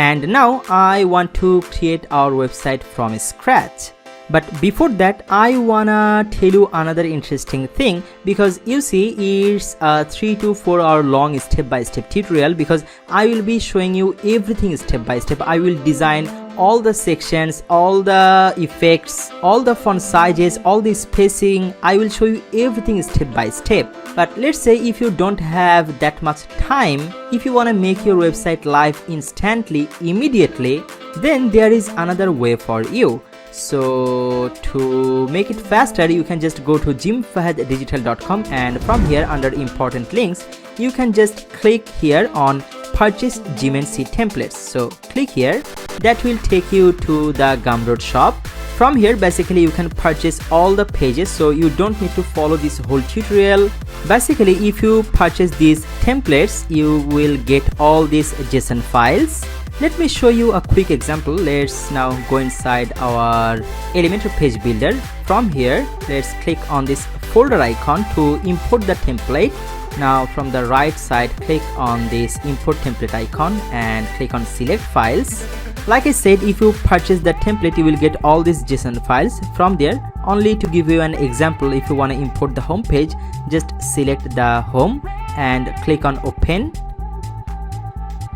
And now I want to create our website from scratch. But before that, I wanna tell you another interesting thing, because you see it's a 3 to 4 hour long step-by-step tutorial, because I will be showing you everything step by step. I will design all the sections, all the effects, all the font sizes, all the spacing. I will show you everything step by step. But let's say if you don't have that much time, if you want to make your website live instantly, immediately, then there is another way for you. So to make it faster, you can just go to jimfahaddigital.com, and from here under important links, you can just click here on purchase Gmc templates. So click here, that will take you to the Gumroad shop. From here basically you can purchase all the pages, so you don't need to follow this whole tutorial. Basically if you purchase these templates, you will get all these JSON files. Let me show you a quick example. Let's now go inside our Elementor page builder. From here, let's click on this folder icon to import the template. Now from the right side, click on this import template icon and click on select files. Like I said, if you purchase the template, you will get all these JSON files. From there, only to give you an example, if you want to import the home page, just select the home and click on open.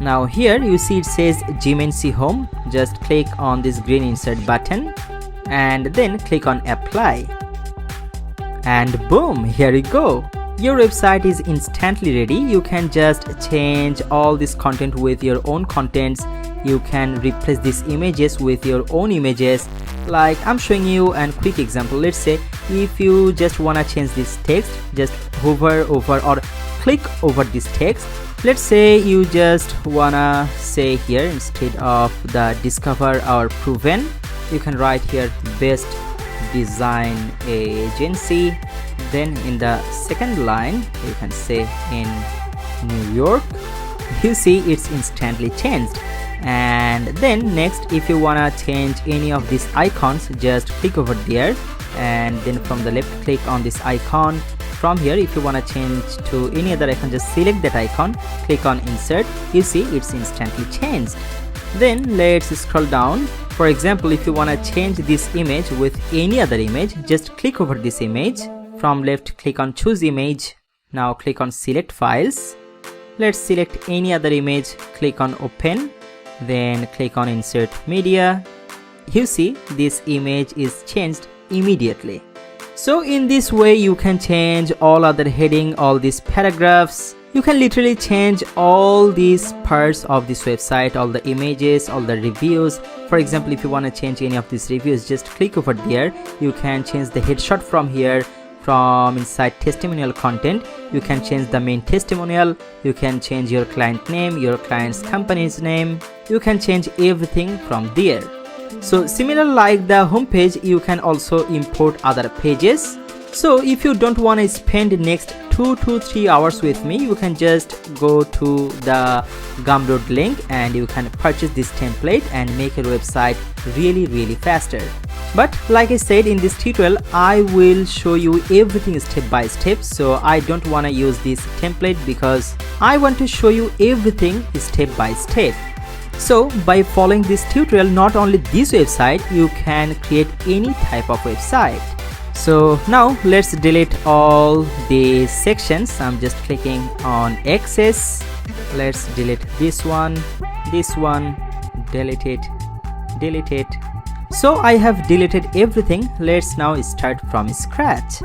Now here you see it says Gmc home. Just click on this green insert button and then click on apply, and boom, here you go. Your website is instantly ready. You can just change all this content with your own contents. You can replace these images with your own images. Like I'm showing you a quick example. Let's say if you just wanna change this text, just hover over or click over this text. Let's say you just wanna say here, instead of the discover or proven, you can write here best design agency. Then in the second line you can say in New York. You see it's instantly changed. And then next, if you wanna change any of these icons, just click over there, and then from the left click on this icon. From here, if you wanna change to any other icon, just select that icon, click on insert. You see it's instantly changed. Then let's scroll down. For example, if you wanna change this image with any other image, just click over this image. From left, click on choose image. Now click on select files. Let's select any other image, click on open, then click on insert media. You see this image is changed immediately. So in this way you can change all other heading, all these paragraphs. You can literally change all these parts of this website, all the images, all the reviews. For example, if you want to change any of these reviews, just click over there. You can change the headshot from here. From inside testimonial content, you can change the main testimonial. You can change your client name, your client's company's name. You can change everything from there. So similar like the homepage, you can also import other pages. So if you don't want to spend next 2 to 3 hours with me, you can just go to the Gumroad link and you can purchase this template and make your website really faster. But like I said, in this tutorial I will show you everything step by step, so I don't want to use this template because I want to show you everything step by step. So by following this tutorial, not only this website, you can create any type of website. So now let's delete all the sections. I'm just clicking on access. Let's delete this one, delete it. So I have deleted everything. Let's now start from scratch.